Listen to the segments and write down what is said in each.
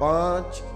5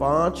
5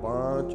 5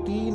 3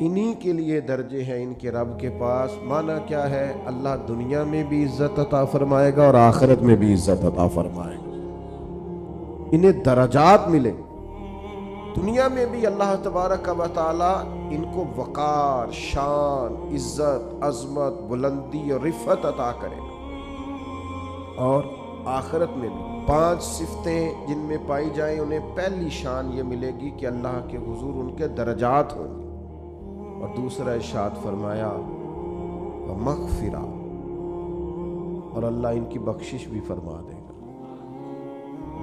انہی کے لیے درجے ہیں ان کے رب کے پاس۔ معنی کیا ہے؟ اللہ دنیا میں بھی عزت عطا فرمائے گا اور آخرت میں بھی عزت عطا فرمائے گا، انہیں درجات ملے۔ دنیا میں بھی اللہ تبارک و تعالی ان کو وقار، شان، عزت، عظمت، بلندی اور رفعت عطا کرے گا، اور آخرت میں بھی 5 صفتیں جن میں پائی جائیں انہیں پہلی شان یہ ملے گی کہ اللہ کے حضور ان کے درجات ہوں گے۔ اور دوسرا ارشاد فرمایا ومغفرہ، اور اللہ ان کی بخشش بھی فرما دے گا،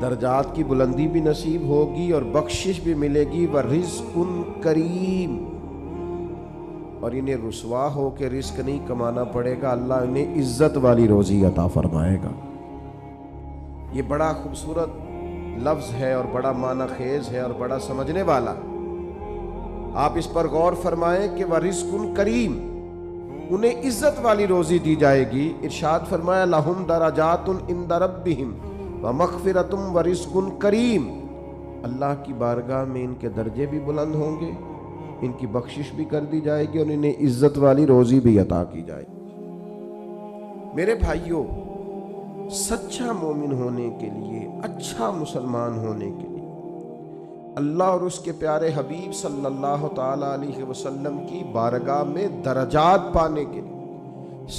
درجات کی بلندی بھی نصیب ہوگی اور بخشش بھی ملے گی۔ ورزق کریم، اور انہیں رسوا ہو کے رزق نہیں کمانا پڑے گا، اللہ انہیں عزت والی روزی عطا فرمائے گا۔ یہ بڑا خوبصورت لفظ ہے اور بڑا معنی خیز ہے اور بڑا سمجھنے والا۔ آپ اس پر غور فرمائیں کہ وَرِزْقٌ کریم، انہیں عزت والی روزی دی جائے گی۔ ارشاد فرمایا لَهُمْ دَرَجَاتٌ عِنْدَ رَبِّهِمْ وَمَغْفِرَةٌ وَرِزْقٌ کریم، اللہ کی بارگاہ میں ان کے درجے بھی بلند ہوں گے، ان کی بخشش بھی کر دی جائے گی اور انہیں عزت والی روزی بھی عطا کی جائے گی۔ میرے بھائیوں، سچا مومن ہونے کے لیے، اچھا مسلمان ہونے کے لیے، اللہ اور اس کے پیارے حبیب صلی اللہ تعالی علیہ وسلم کی بارگاہ میں درجات پانے کے لیے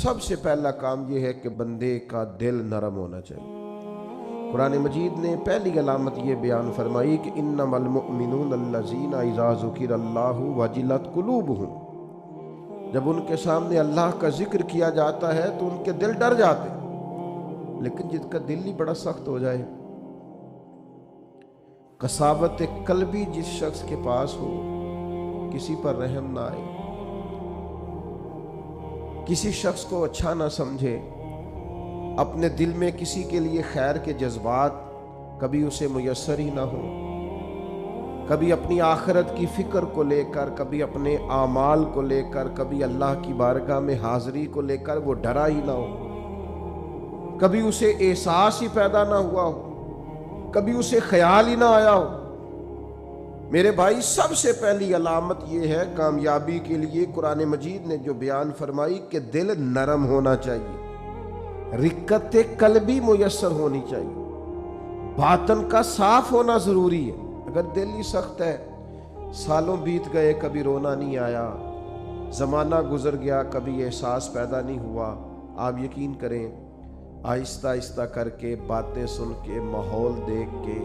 سب سے پہلا کام یہ ہے کہ بندے کا دل نرم ہونا چاہیے۔ قرآن مجید نے پہلی علامت یہ بیان فرمائی کہ انما المؤمنون الذین اذا ذکر اللہ وجلت قلوبہم، جب ان کے سامنے اللہ کا ذکر کیا جاتا ہے تو ان کے دل ڈر جاتے ہیں۔ لیکن جس کا دل ہی بڑا سخت ہو جائے، قساوت قلبی جس شخص کے پاس ہو، کسی پر رحم نہ آئے، کسی شخص کو اچھا نہ سمجھے، اپنے دل میں کسی کے لیے خیر کے جذبات کبھی اسے میسر ہی نہ ہو، کبھی اپنی آخرت کی فکر کو لے کر، کبھی اپنے اعمال کو لے کر، کبھی اللہ کی بارگاہ میں حاضری کو لے کر وہ ڈرا ہی نہ ہو، کبھی اسے احساس ہی پیدا نہ ہوا ہو، کبھی اسے خیال ہی نہ آیا ہو۔ میرے بھائی، سب سے پہلی علامت یہ ہے کامیابی کے لیے قرآن مجید نے جو بیان فرمائی کہ دل نرم ہونا چاہیے، رقت قلبی میسر ہونی چاہیے، باطن کا صاف ہونا ضروری ہے۔ اگر دل ہی سخت ہے، سالوں بیت گئے کبھی رونا نہیں آیا، زمانہ گزر گیا کبھی احساس پیدا نہیں ہوا، آپ یقین کریں آہستہ آہستہ کر کے، باتیں سن کے، ماحول دیکھ کے،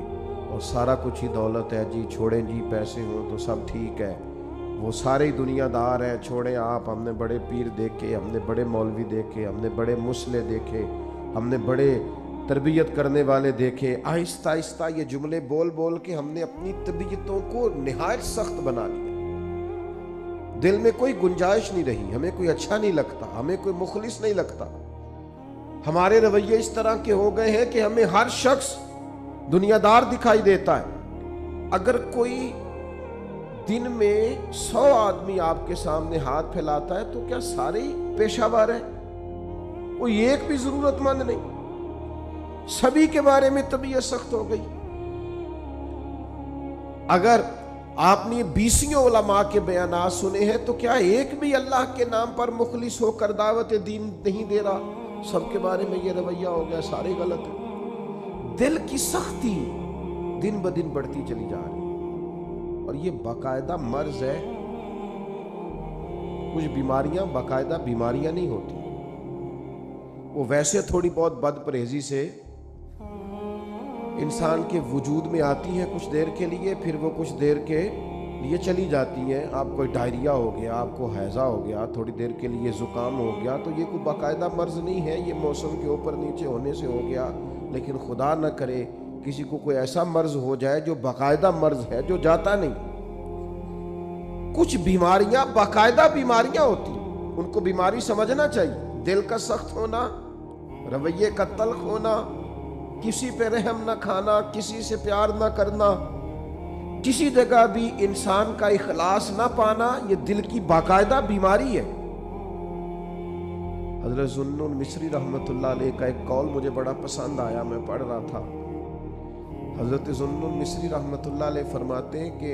اور سارا کچھ ہی دولت ہے جی، چھوڑیں جی، پیسے ہوں تو سب ٹھیک ہے، وہ سارے ہی دنیا دار ہیں، چھوڑیں آپ، ہم نے بڑے پیر دیکھے، ہم نے بڑے مولوی دیکھے، ہم نے بڑے مسلح دیکھے، ہم نے بڑے تربیت کرنے والے دیکھے۔ آہستہ آہستہ یہ جملے بول بول کے ہم نے اپنی طبیعتوں کو نہایت سخت بنا لیا، دل میں کوئی گنجائش نہیں رہی، ہمیں کوئی اچھا نہیں لگتا، ہمیں کوئی مخلص نہیں لگتا، ہمارے رویے اس طرح کے ہو گئے ہیں کہ ہمیں ہر شخص دنیا دار دکھائی دیتا ہے۔ اگر کوئی دن میں 100 آدمی آپ کے سامنے ہاتھ پھیلاتا ہے تو کیا سارے ہی پیشہ ور ہیں؟ کوئی ایک بھی ضرورت مند نہیں، سبھی کے بارے میں طبیعت سخت ہو گئی۔ اگر آپ نے 20 علماء کے بیانات سنے ہیں تو کیا ایک بھی اللہ کے نام پر مخلص ہو کر دعوت دین نہیں دے رہا؟ سب کے بارے میں یہ رویہ ہو گیا، سارے غلط ہیں۔ دل کی سختی دن بدن بڑھتی چلی جا رہی، اور یہ باقاعدہ مرض ہے۔ کچھ بیماریاں باقاعدہ بیماریاں نہیں ہوتی، وہ ویسے تھوڑی بہت بد پرہیزی سے انسان کے وجود میں آتی ہیں کچھ دیر کے لیے، پھر وہ کچھ دیر کے لیے چلی جاتی ہیں۔ آپ کو ڈائریا ہو گیا، آپ کو ہیضہ ہو گیا، تھوڑی دیر کے لیے زکام ہو گیا، تو یہ کوئی باقاعدہ مرض نہیں ہے، یہ موسم کے اوپر نیچے ہونے سے ہو گیا۔ لیکن خدا نہ کرے کسی کو کوئی ایسا مرض ہو جائے جو باقاعدہ مرض ہے، جو جاتا نہیں۔ کچھ بیماریاں باقاعدہ بیماریاں ہوتی، ان کو بیماری سمجھنا چاہیے۔ دل کا سخت ہونا، رویے کا تلخ ہونا، کسی پہ رحم نہ کھانا، کسی سے پیار نہ کرنا، کسی جگہ بھی انسان کا اخلاص نہ پانا، یہ دل کی باقاعدہ بیماری ہے۔ حضرت ذوالنون مصری رحمۃ اللہ علیہ کا ایک قول مجھے بڑا پسند آیا، میں پڑھ رہا تھا۔ حضرت ذوالنون مصری رحمۃ اللہ علیہ فرماتے ہیں کہ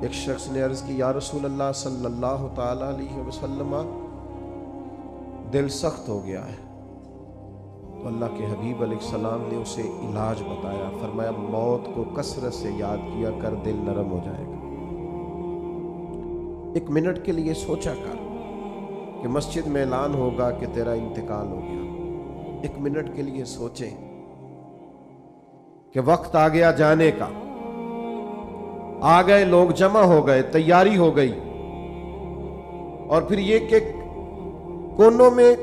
ایک شخص نے عرض کی یا رسول اللہ صلی اللہ تعالی علیہ وسلم دل سخت ہو گیا ہے۔ تو اللہ کے حبیب علیہ السلام نے اسے علاج بتایا، فرمایا موت کو کثرت سے یاد کیا کر، دل نرم ہو جائے گا۔ ایک منٹ کے لیے سوچا کر کہ مسجد میں اعلان ہوگا کہ تیرا انتقال ہو گیا، ایک منٹ کے لیے سوچیں کہ وقت آ گیا جانے کا، آ گئے لوگ جمع ہو گئے، تیاری ہو گئی، اور پھر یہ کہ کونوں میں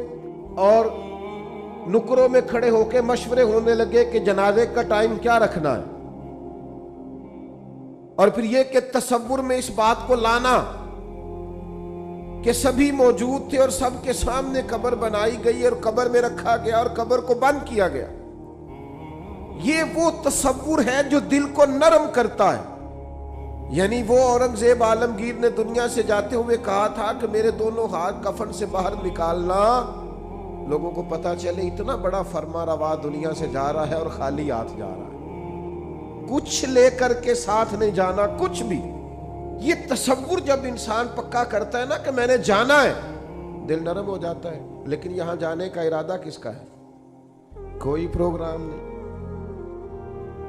اور نکروں میں کھڑے ہو کے مشورے ہونے لگے کہ جنازے کا ٹائم کیا رکھنا ہے، اور پھر یہ کہ تصور میں اس بات کو لانا کہ سبھی موجود تھے اور سب کے سامنے قبر بنائی گئی اور قبر میں رکھا گیا اور قبر کو بند کیا گیا۔ یہ وہ تصور ہے جو دل کو نرم کرتا ہے۔ یعنی وہ اورنگزیب عالمگیر نے دنیا سے جاتے ہوئے کہا تھا کہ میرے دونوں ہاتھ کفن سے باہر نکالنا، لوگوں کو پتا چلے اتنا بڑا فرما روا دنیا سے جا رہا ہے اور خالی ہاتھ جا رہا ہے، کچھ لے کر کے ساتھ نہیں جانا، کچھ بھی۔ یہ تصور جب انسان پکا کرتا ہے نا کہ میں نے جانا ہے، دل نرم ہو جاتا ہے۔ لیکن یہاں جانے کا ارادہ کس کا ہے؟ کوئی پروگرام نہیں۔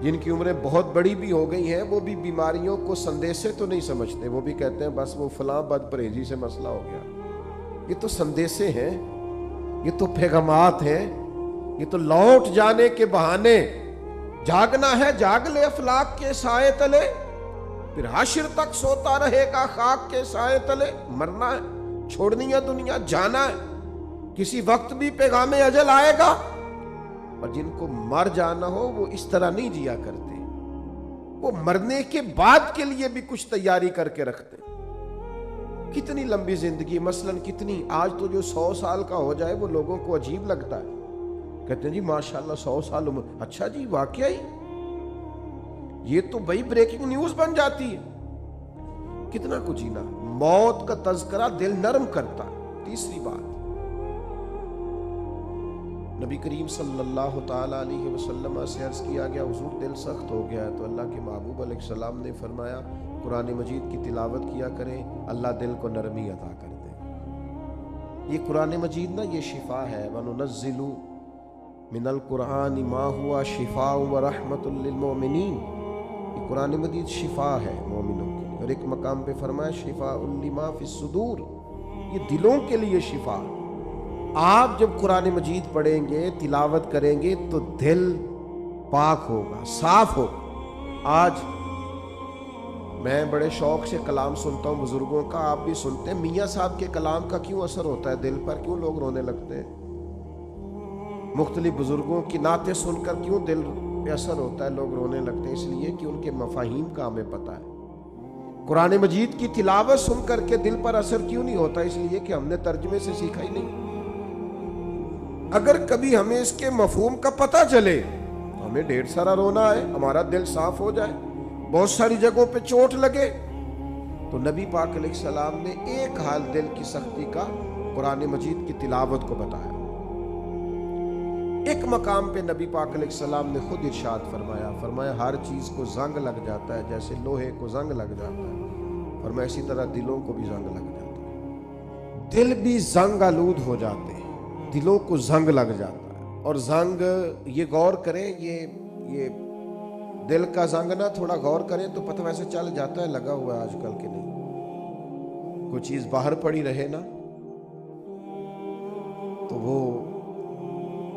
جن کی عمریں بہت بڑی بھی ہو گئی ہیں وہ بھی بیماریوں کو سندیسے تو نہیں سمجھتے، وہ بھی کہتے ہیں بس وہ فلاں بد پرہیزی سے مسئلہ ہو گیا۔ یہ تو سندیسے ہیں، یہ تو پیغامات ہیں، یہ تو لوٹ جانے کے بہانے۔ جاگنا ہے جاگ لے افلاک کے سائے تلے، پھر حشر تک سوتا رہے گا خاک کے سائے تلے۔ مرنا ہے، چھوڑنی ہے دنیا، جانا ہے، کسی وقت بھی پیغام اجل آئے گا۔ اور جن کو مر جانا ہو وہ اس طرح نہیں جیا کرتے، وہ مرنے کے بعد کے لیے بھی کچھ تیاری کر کے رکھتے۔ کتنی لمبی زندگی، مثلاً کتنی، آج تو جو 100 سال کا ہو جائے وہ لوگوں کو عجیب لگتا ہے، کہتے ہیں جی ماشاءاللہ 100 سال عمر، اچھا جی واقعی، یہ تو بھائی بریکنگ نیوز بن جاتی ہے۔ کتنا کچھ جینا، موت کا تذکرہ دل نرم کرتا ہے۔ تیسری بات، نبی کریم صلی اللہ تعالی علیہ وسلم سے عرض کیا گیا حضور دل سخت ہو گیا ہے، تو اللہ کے محبوب علیہ السلام نے فرمایا قرآن مجید کی تلاوت کیا کریں، اللہ دل کو نرمی عطا کر دے۔ یہ قرآن مجید نا یہ شفا ہے، وَنُنَزِّلُ مِنَ الْقُرْآنِ مَا هُوَ شِفَاءٌ وَرَحْمَةٌ لِّلْمُؤْمِنِينَ۔ یہ قرآن مجید شفا ہے مومنوں کے لیے، اور ایک مقام پہ فرمایا شفاء لِمَا فِي الصُّدُورِ، یہ دلوں کے لیے شفا۔ آپ جب قرآن مجید پڑھیں گے، تلاوت کریں گے تو دل پاک ہوگا، صاف ہوگا۔ آج میں بڑے شوق سے کلام سنتا ہوں بزرگوں کا، آپ بھی سنتے ہیں، میاں صاحب کے کلام کا کیوں اثر ہوتا ہے دل پر، کیوں لوگ رونے لگتے ہیں؟ مختلف بزرگوں کی نعتیں سن کر کیوں دل پہ اثر ہوتا ہے، لوگ رونے لگتے ہیں؟ اس لیے کہ ان کے مفاہیم کا ہمیں پتہ ہے۔ قرآن مجید کی تلاوت سن کر کے دل پر اثر کیوں نہیں ہوتا؟ اس لیے کہ ہم نے ترجمے سے سیکھا ہی نہیں۔ اگر کبھی ہمیں اس کے مفہوم کا پتہ چلے تو ہمیں ڈھیر سارا رونا ہے، ہمارا دل صاف ہو جائے، بہت ساری جگہوں پہ چوٹ لگے۔ تو نبی پاک علیہ السلام نے ایک حال دل کی سختی کا قرآن مجید کی تلاوت کو بتایا۔ ایک مقام پہ نبی پاک علیہ السلام نے خود ارشاد فرمایا ہر چیز کو زنگ لگ جاتا ہے، جیسے لوہے کو زنگ لگ جاتا ہے، فرمایا اسی طرح دلوں کو بھی زنگ لگ جاتا ہے۔ دل بھی زنگ آلود ہو جاتے ہیں، دلوں کو زنگ لگ جاتا ہے۔ اور زنگ، یہ غور کریں، یہ دل کا زنگ نا تھوڑا غور کریں تو پتہ ویسے چل جاتا ہے لگا ہوا ہے آج کل کے نہیں۔ کوئی چیز باہر پڑی رہے نا تو وہ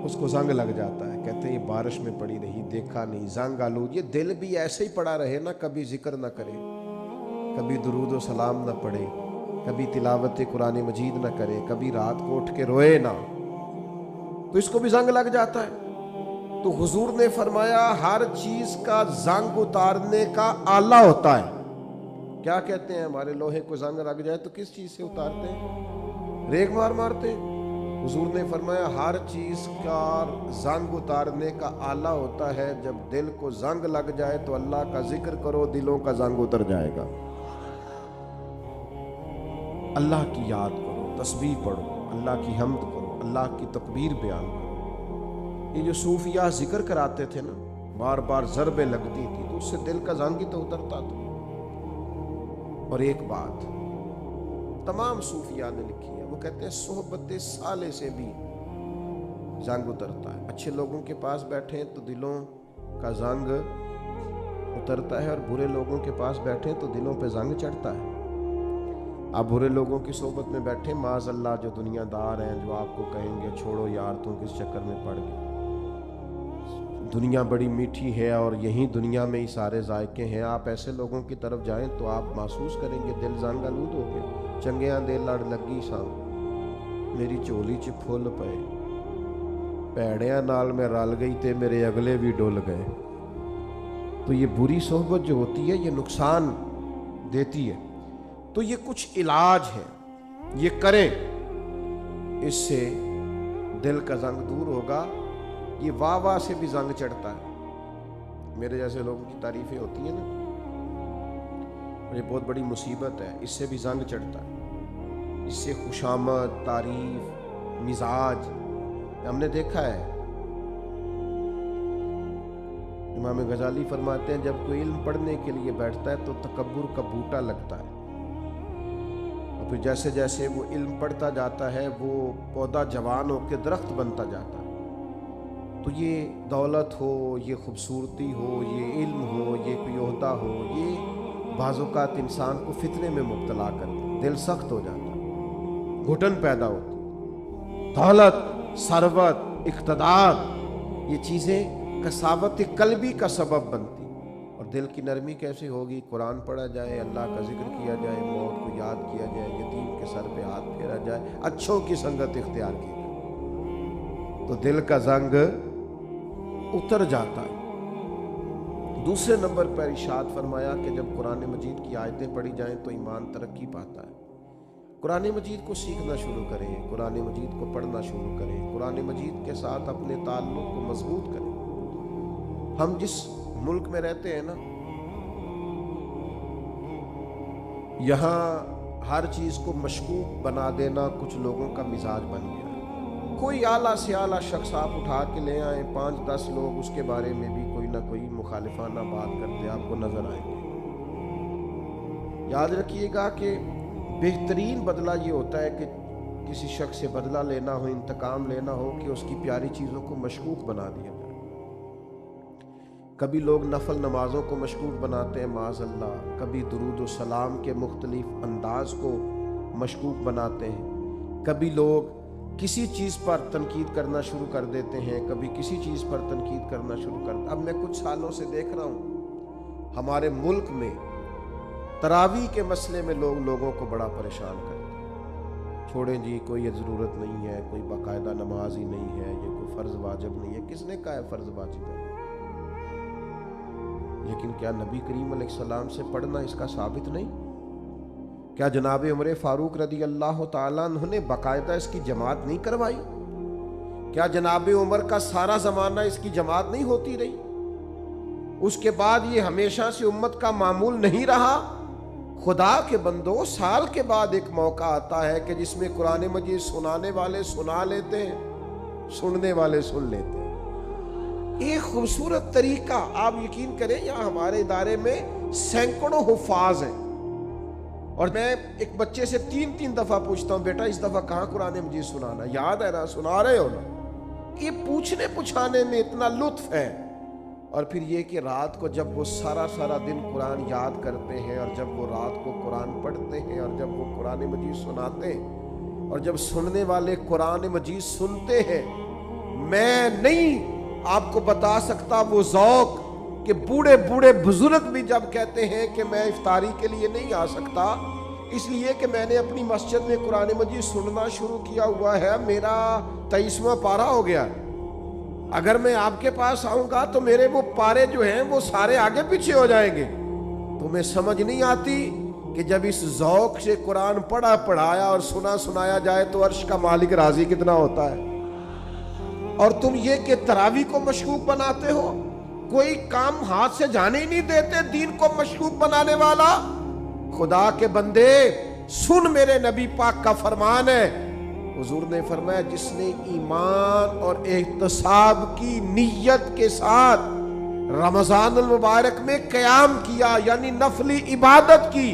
اس کو زنگ لگ جاتا ہے، کہتے ہیں یہ بارش میں پڑی رہی، دیکھا نہیں، زنگ آلود۔ یہ دل بھی ایسے ہی پڑا رہے نا، کبھی ذکر نہ کرے، کبھی درود و سلام نہ پڑھے، کبھی تلاوت قرآن مجید نہ کرے، کبھی رات کو اٹھ کے روئے نہ، تو اس کو بھی زنگ لگ جاتا ہے۔ تو حضور نے فرمایا ہر چیز کا زنگ اتارنے کا آلہ ہوتا ہے۔ کیا کہتے ہیں؟ ہمارے لوہے کو زنگ لگ جائے تو کس چیز سے اتارتے ہیں؟ ریگ مارتے ہیں۔ حضور نے فرمایا ہر چیز کا زنگ اتارنے کا آلہ ہوتا ہے، جب دل کو زنگ لگ جائے تو اللہ کا ذکر کرو، دلوں کا زنگ اتر جائے گا۔ اللہ کی یاد کرو، تسبیح پڑھو، اللہ کی حمد کرو، اللہ کی تکبیر بیان کرو۔ یہ جو صوفیاء ذکر کراتے تھے نا، بار بار ضربیں لگتی تھی تو اس سے دل کا زنگ ہی تو اترتا تھا۔ اور ایک بات تمام صوفیاء نے لکھی ہے، وہ کہتے ہیں صحبت صالح سے بھی زنگ اترتا ہے۔ اچھے لوگوں کے پاس بیٹھیں تو دلوں کا زنگ اترتا ہے، اور برے لوگوں کے پاس بیٹھیں تو دلوں پہ زنگ چڑھتا ہے۔ آپ برے لوگوں کی صحبت میں بیٹھیں، معاذ اللہ جو دنیا دار ہیں جو آپ کو کہیں گے چھوڑو یار تم کس چکر میں پڑ گئے، دنیا بڑی میٹھی ہے اور یہیں دنیا میں ہی سارے ذائقے ہیں، آپ ایسے لوگوں کی طرف جائیں تو آپ محسوس کریں گے دل زنگ آلود ہو گئے۔ چنگیاں دے لڑ لگی ساں میری چولی چ پھل پئے، پیڑیاں نال میں رل گئی تے میرے اگلے بھی ڈول گئے۔ تو یہ بری صحبت جو ہوتی ہے یہ نقصان دیتی ہے، تو یہ کچھ علاج ہے، یہ کریں، اس سے دل کا زنگ دور ہوگا۔ یہ واہ واہ سے بھی زنگ چڑھتا ہے، میرے جیسے لوگوں کی تعریفیں ہوتی ہیں نا، یہ بہت بڑی مصیبت ہے، اس سے بھی زنگ چڑھتا ہے، اس سے خوشامد، تعریف، مزاج ہم نے دیکھا ہے۔ امام غزالی فرماتے ہیں جب کوئی علم پڑھنے کے لیے بیٹھتا ہے تو تکبر کا بوٹا لگتا ہے، اور پھر جیسے جیسے وہ علم پڑھتا جاتا ہے وہ پودا جوان ہو کے درخت بنتا جاتا ہے۔ تو یہ دولت ہو، یہ خوبصورتی ہو، یہ علم ہو، یہ کوئی عہدہ ہو، یہ بعض اوقات انسان کو فتنے میں مبتلا کر دے، دل سخت ہو جاتا ہے، گھٹن پیدا ہوتی، دولت، ثروت، اقتدار، یہ چیزیں کساوت قلبی کا سبب بنتی، اور دل کی نرمی کیسے ہوگی؟ قرآن پڑھا جائے، اللہ کا ذکر کیا جائے، موت کو یاد کیا جائے، یتیم کے سر پہ ہاتھ پھیرا جائے، اچھوں کی سنگت اختیار کی جائے، تو دل کا زنگ اتر جاتا ہے۔ دوسرے نمبر پر ارشاد فرمایا کہ جب قرآن مجید کی آیتیں پڑھی جائیں تو ایمان ترقی پاتا ہے۔ قرآن مجید کو سیکھنا شروع کریں، قرآن مجید کو پڑھنا شروع کریں، قرآن مجید کے ساتھ اپنے تعلق کو مضبوط کریں۔ ہم جس ملک میں رہتے ہیں نا، یہاں ہر چیز کو مشکوک بنا دینا کچھ لوگوں کا مزاج بن گیا ہے۔ کوئی اعلیٰ سے اعلیٰ شخص آپ اٹھا کے لے آئیں، 5-10 لوگ اس کے بارے میں بھی کوئی نہ کوئی مخالفانہ بات کرتے آپ کو نظر آئیں گے۔ یاد رکھیے گا کہ بہترین بدلہ یہ ہوتا ہے کہ کسی شخص سے بدلہ لینا ہو، انتقام لینا ہو، کہ اس کی پیاری چیزوں کو مشکوک بنا دیا جائے۔ کبھی لوگ نفل نمازوں کو مشکوک بناتے ہیں معاذ اللہ، کبھی درود و سلام کے مختلف انداز کو مشکوک بناتے ہیں، کبھی لوگ کسی چیز پر تنقید کرنا شروع کر دیتے ہیں، کبھی کسی چیز پر تنقید کرنا شروع کر دیتے ہیں۔ اب میں کچھ سالوں سے دیکھ رہا ہوں ہمارے ملک میں تراویح کے مسئلے میں لوگوں کو بڑا پریشان کرتے ہیں۔ چھوڑیں جی، کوئی یہ ضرورت نہیں ہے، کوئی باقاعدہ نماز ہی نہیں ہے، یہ کوئی فرض واجب نہیں ہے۔ کس نے کہا ہے فرض واجب ہے؟ لیکن کیا نبی کریم علیہ السلام سے پڑھنا اس کا ثابت نہیں؟ کیا جناب عمر فاروق رضی اللہ تعالیٰ عنہ نے باقاعدہ اس کی جماعت نہیں کروائی؟ کیا جناب عمر کا سارا زمانہ اس کی جماعت نہیں ہوتی رہی؟ اس کے بعد یہ ہمیشہ سے امت کا معمول نہیں رہا؟ خدا کے بندو، سال کے بعد ایک موقع آتا ہے کہ جس میں قرآن مجید سنانے والے سنا لیتے ہیں، سننے والے سن لیتے ہیں۔ ایک خوبصورت طریقہ، آپ یقین کریں یہاں ہمارے ادارے میں سینکڑوں حفاظ ہیں، اور میں ایک بچے سے 3 دفعہ پوچھتا ہوں، بیٹا اس دفعہ کہاں قرآن مجید سنانا؟ یاد ہے نا؟ سنا رہے ہو نا؟ یہ پوچھنے پچھانے میں اتنا لطف ہے۔ اور پھر یہ کہ رات کو جب وہ سارا دن قرآن یاد کرتے ہیں، اور جب وہ رات کو قرآن پڑھتے ہیں، اور جب وہ قرآن مجید سناتے ہیں، اور جب سننے والے قرآن مجید سنتے ہیں، میں نہیں آپ کو بتا سکتا وہ ذوق کہ بوڑھے بزرگ بھی جب کہتے ہیں کہ میں افطاری کے لیے نہیں آ سکتا اس لیے کہ میں نے اپنی مسجد میں قرآن مجید سننا شروع کیا ہوا ہے، میرا 23واں پارہ ہو گیا، اگر میں آپ کے پاس آؤں گا تو میرے وہ پارے جو ہیں وہ سارے آگے پیچھے ہو جائیں گے۔ تمہیں سمجھ نہیں آتی کہ جب اس ذوق سے قرآن پڑھایا اور سنایا جائے تو عرش کا مالک راضی کتنا ہوتا ہے؟ اور تم یہ کہ تراویح کو مشکوک بناتے ہو، کوئی کام ہاتھ سے جانے ہی نہیں دیتے دین کو مشکوک بنانے والا۔ خدا کے بندے سن، میرے نبی پاک کا فرمان ہے، حضور نے فرمایا جس نے ایمان اور احتساب کی نیت کے ساتھ رمضان المبارک میں قیام کیا، یعنی نفلی عبادت کی،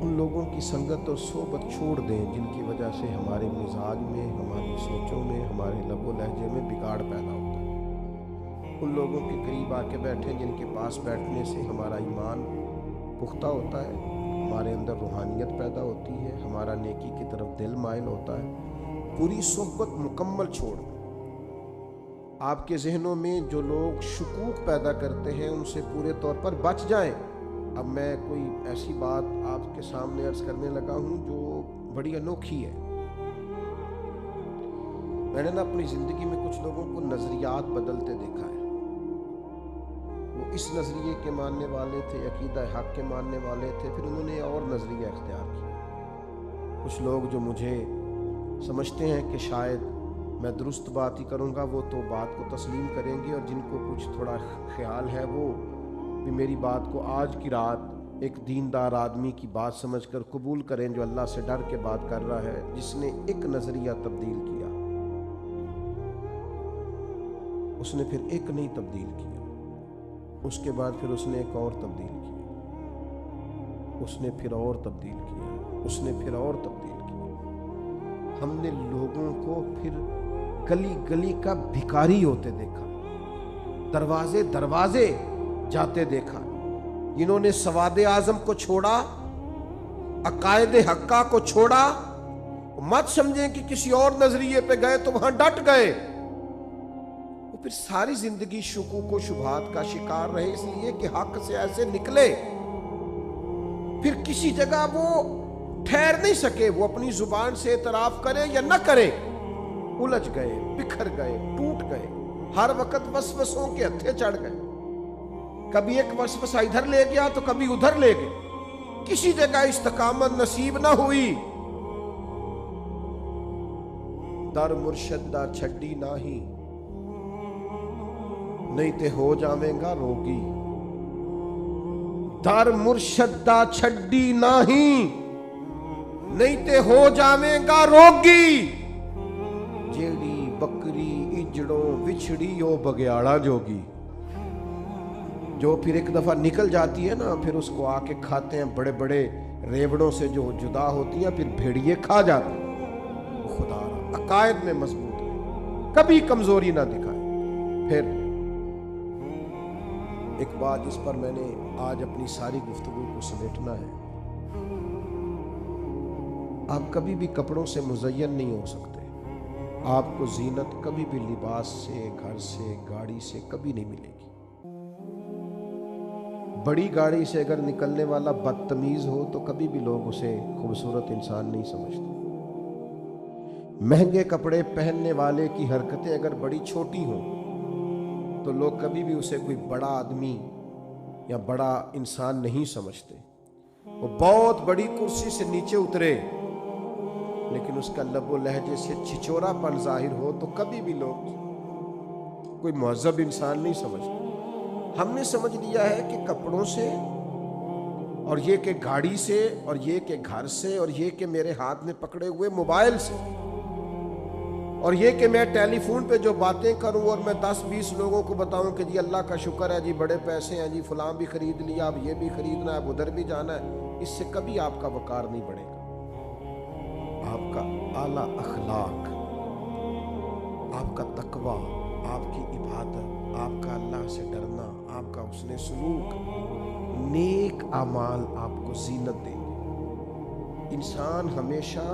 ان لوگوں کی سنگت اور صحبت چھوڑ دیں جن کی وجہ سے ہمارے مزاج میں، ہماری سوچوں میں، ہمارے لب و لہجے میں بگاڑ پیدا ہوتا ہے۔ ان لوگوں کے قریب آ کے بیٹھیں جن کے پاس بیٹھنے سے ہمارا ایمان پختہ ہوتا ہے، ہمارے اندر روحانیت پیدا ہوتی ہے، ہمارا نیکی کی طرف دل مائل ہوتا ہے۔ پوری صحبت مکمل چھوڑ دیں۔ آپ کے ذہنوں میں جو لوگ شکوک پیدا کرتے ہیں ان سے پورے طور پر بچ جائیں۔ اب میں کوئی ایسی بات آپ کے سامنے عرض کرنے لگا ہوں جو بڑی انوکھی ہے۔ میں نے اپنی زندگی میں کچھ لوگوں کو نظریات بدلتے دیکھا ہے۔ وہ اس نظریے کے ماننے والے تھے، عقیدہ حق کے ماننے والے تھے، پھر انہوں نے اور نظریہ اختیار کیا۔ کچھ لوگ جو مجھے سمجھتے ہیں کہ شاید میں درست بات ہی کروں گا، وہ تو بات کو تسلیم کریں گے، اور جن کو کچھ تھوڑا خیال ہے وہ بھی میری بات کو آج کی رات ایک دیندار آدمی کی بات سمجھ کر قبول کریں جو اللہ سے ڈر کے بات کر رہا ہے، جس نے ایک نظریہ تبدیل کیا، اس نے پھر ایک نہیں تبدیل کیا، اس کے بعد پھر اس نے ایک اور تبدیل کیا، اس نے پھر اور تبدیل کیا، اس نے پھر اور تبدیل کیا۔ ہم نے لوگوں کو پھر گلی گلی کا بھکاری ہوتے دیکھا، دروازے دروازے جاتے دیکھا۔ جنہوں نے سواد اعظم کو چھوڑا، عقائد حقہ کو چھوڑا، مت سمجھیں کہ کسی اور نظریے پہ گئے تو وہاں ڈٹ گئے، وہ پھر ساری زندگی شکوک و شبہات کا شکار رہے، اس لیے کہ حق سے ایسے نکلے پھر کسی جگہ وہ ٹھہر نہیں سکے۔ وہ اپنی زبان سے اعتراف کرے یا نہ کرے، الجھ گئے، بکھر گئے، ٹوٹ گئے، ہر وقت وسوسوں کے ہتھے چڑھ گئے۔ کبھی ایک وسوسہ ادھر لے گیا تو کبھی ادھر لے گئے، کسی جگہ استقامت نصیب نہ ہوئی۔ در مرشد دا چھڈی ناہی، نہیں تے ہو جاویں گا روگی۔ در مرشد دا چھڈی ناہی، نہیں تے ہو جاویں گا روگی۔ جیڑی بکری اجڑوں وچھڑی او بگیاڑا جوگی۔ جو پھر ایک دفعہ نکل جاتی ہے نا، پھر اس کو آ کے کھاتے ہیں بڑے بڑے ریوڑوں سے جو جدا ہوتی ہیں، پھر بھیڑیے کھا جاتے ہیں۔ خدا عقائد میں مضبوط ہے، کبھی کمزوری نہ دکھائے۔ پھر ایک بات جس پر میں نے آج اپنی ساری گفتگو کو سمیٹنا ہے، آپ کبھی بھی کپڑوں سے مزین نہیں ہو سکتے۔ آپ کو زینت کبھی بھی لباس سے، گھر سے، گاڑی سے کبھی نہیں ملے گی۔ بڑی گاڑی سے اگر نکلنے والا بدتمیز ہو تو کبھی بھی لوگ اسے خوبصورت انسان نہیں سمجھتے۔ مہنگے کپڑے پہننے والے کی حرکتیں اگر بڑی چھوٹی ہوں تو لوگ کبھی بھی اسے کوئی بڑا آدمی یا بڑا انسان نہیں سمجھتے۔ وہ بہت بڑی کرسی سے نیچے اترے لیکن اس کا لب و لہجے سے چھچورا پن ظاہر ہو تو کبھی بھی لوگ کوئی مہذب انسان نہیں سمجھتے۔ ہم نے سمجھ لیا ہے کہ کپڑوں سے، اور یہ کہ گاڑی سے، اور یہ کہ گھر سے، اور یہ کہ میرے ہاتھ میں پکڑے ہوئے موبائل سے، اور یہ کہ میں ٹیلی فون پہ جو باتیں کروں اور میں 10-20 لوگوں کو بتاؤں کہ جی اللہ کا شکر ہے، جی بڑے پیسے ہیں، جی فلاں بھی خرید لیا، اب یہ بھی خریدنا ہے، اب ادھر بھی جانا ہے، اس سے کبھی آپ کا وقار نہیں بڑھے گا۔ آپ کا اعلیٰ اخلاق، آپ کا تقوی، آپ کی عبادت، آپ کا اللہ سے ڈرنا، آپ کا حسن سلوک، نیک اعمال آپ کو زینت دیں گے۔ انسان ہمیشہ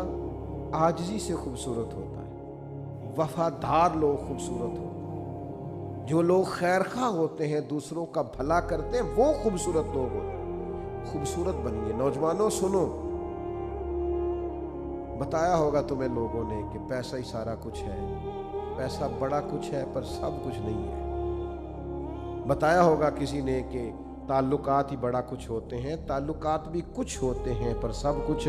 عاجزی سے خوبصورت ہوتا ہے، وفادار لوگ خوبصورت ہوتے ہیں، جو لوگ خیرخواہ ہوتے ہیں، دوسروں کا بھلا کرتے ہیں، وہ خوبصورت لوگ ہوتے ہیں۔ خوبصورت بنیے۔ نوجوانوں سنو، بتایا ہوگا تمہیں لوگوں نے کہ پیسہ ہی سارا کچھ ہے، پیسہ بڑا کچھ ہے پر سب کچھ نہیں ہے۔ بتایا ہوگا کسی نے کہ تعلقات ہی بڑا کچھ ہوتے ہیں، تعلقات بھی کچھ ہوتے ہیں پر سب کچھ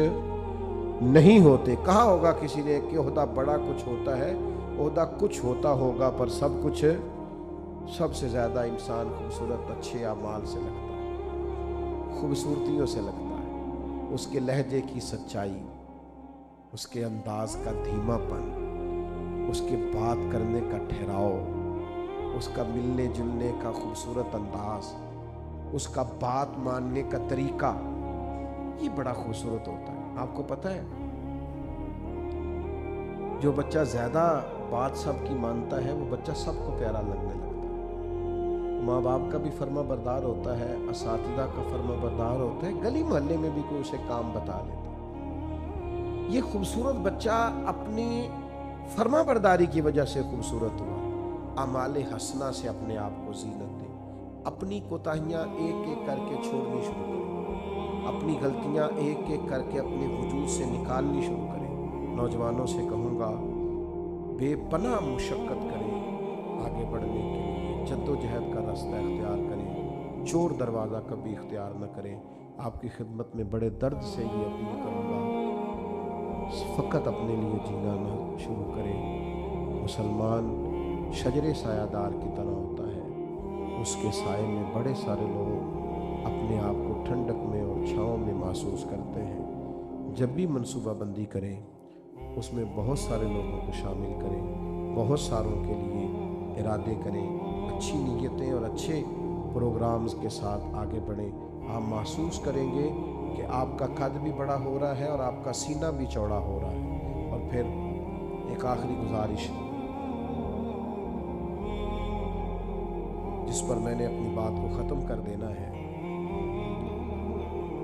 نہیں ہوتے۔ کہا ہوگا کسی نے کہ عہدہ بڑا کچھ ہوتا ہے، عہدہ کچھ ہوتا ہوگا پر سب کچھ۔ سب سے زیادہ انسان خوبصورت اچھے اعمال سے لگتا ہے، خوبصورتیوں سے لگتا ہے۔ اس کے لہجے کی سچائی، اس کے انداز کا دھیما پن، اس کے بات کرنے کا ٹھہراؤ، اس کا ملنے جلنے کا خوبصورت انداز، اس کا بات ماننے کا طریقہ، یہ بڑا خوبصورت ہوتا ہے. آپ کو پتہ ہے جو بچہ زیادہ بات سب کی مانتا ہے وہ بچہ سب کو پیارا لگنے لگتا ہے. ماں باپ کا بھی فرما بردار ہوتا ہے, اساتذہ کا فرما بردار ہوتا ہے, گلی محلے میں بھی کوئی اسے کام بتا لیتا ہے. یہ خوبصورت بچہ اپنی فرما برداری کی وجہ سے خوبصورت ہوا. اعمال حسنہ سے اپنے آپ کو زینت دے, اپنی کوتاہیاں ایک ایک کر کے چھوڑنی شروع کریں, اپنی غلطیاں ایک ایک کر کے اپنے وجود سے نکالنی شروع کریں. نوجوانوں سے کہوں گا بے پناہ مشقت کریں آگے بڑھنے کے لیے, جد و جہد کا راستہ اختیار کریں, چور دروازہ کبھی اختیار نہ کریں. آپ کی خدمت میں بڑے درد سے یہ اپیل کروں گا, فقط اپنے لیے جینا نہ شروع کریں. مسلمان شجر سایہ دار کی طرح ہوتا ہے, اس کے سائے میں بڑے سارے لوگ اپنے آپ کو ٹھنڈک میں اور چھاؤں میں محسوس کرتے ہیں. جب بھی منصوبہ بندی کریں اس میں بہت سارے لوگوں کو شامل کریں, بہت ساروں کے لیے ارادے کریں, اچھی نیتیں اور اچھے پروگرامز کے ساتھ آگے بڑھیں. آپ محسوس کریں گے کہ آپ کا قد بھی بڑا ہو رہا ہے اور آپ کا سینہ بھی چوڑا ہو رہا ہے. اور پھر ایک آخری گزارش جس پر میں نے اپنی بات کو ختم کر دینا ہے,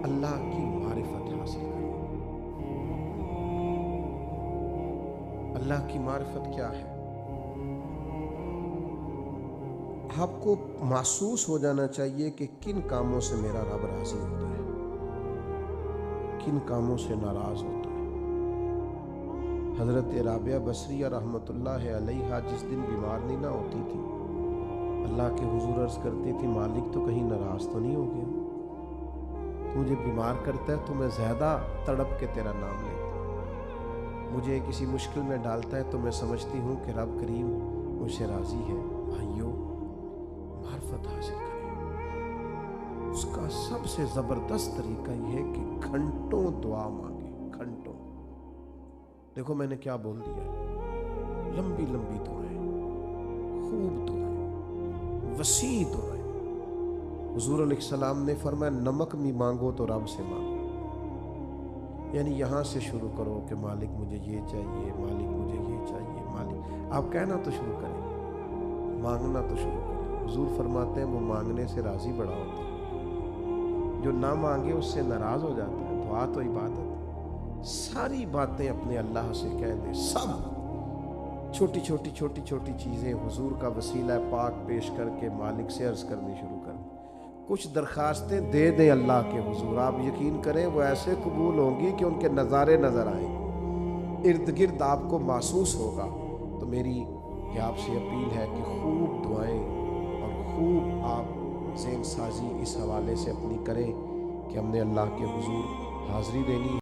اللہ کی معرفت حاصل کریں. اللہ کی معرفت کیا ہے؟ آپ کو محسوس ہو جانا چاہیے کہ کن کاموں سے میرا رب راضی ہوتا ہے, کن کاموں سے ناراض ہوتا ہے. حضرت رابعہ بصریہ رحمۃ اللہ علیہا جس دن بیمار نہیں نہ ہوتی تھی, اللہ کے حضور عرض کرتی تھی مالک تو کہیں ناراض تو نہیں ہو گیا, مجھے بیمار کرتا ہے تو میں زیادہ تڑپ کے تیرا نام لیتا ہوں, مجھے کسی مشکل میں ڈالتا ہے تو میں سمجھتی ہوں کہ رب کریم مجھ سے راضی ہے. بھائیو, معرفت حاصل کریں. اس کا سب سے زبردست طریقہ یہ ہے کہ گھنٹوں دعا مانگیں, گھنٹوں. دیکھو میں نے کیا بول دیا ہے, لمبی لمبی دعائیں, خوب دعائیں, وسیع دعائیں. حضور علیہ السلام نے فرمایا نمک بھی مانگو تو رب سے مانگو. یعنی یہاں سے شروع کرو کہ مالک مجھے یہ چاہیے, مالک مجھے یہ چاہیے, مالک. آپ کہنا تو شروع کریں, مانگنا تو شروع کریں. حضور فرماتے ہیں وہ مانگنے سے راضی بڑا ہوتا ہے, جو نہ مانگے اس سے ناراض ہو جاتا ہے. دعا تو عبادت. ساری باتیں اپنے اللہ سے کہہ دیں, سب چھوٹی چھوٹی چھوٹی چھوٹی چیزیں حضور کا وسیلہ پاک پیش کر کے مالک سے عرض کرنی شروع کر دیں. کچھ درخواستیں دے دیں اللہ کے حضور, آپ یقین کریں وہ ایسے قبول ہوں گی کہ ان کے نظارے نظر آئیں, ارد گرد آپ کو محسوس ہوگا. تو میری یہ آپ سے اپیل ہے کہ خوب دعائیں اور خوب آپ ذہن سازی اس حوالے سے اپنی کریں کہ ہم نے اللہ کے حضور حاضری دینی ہے.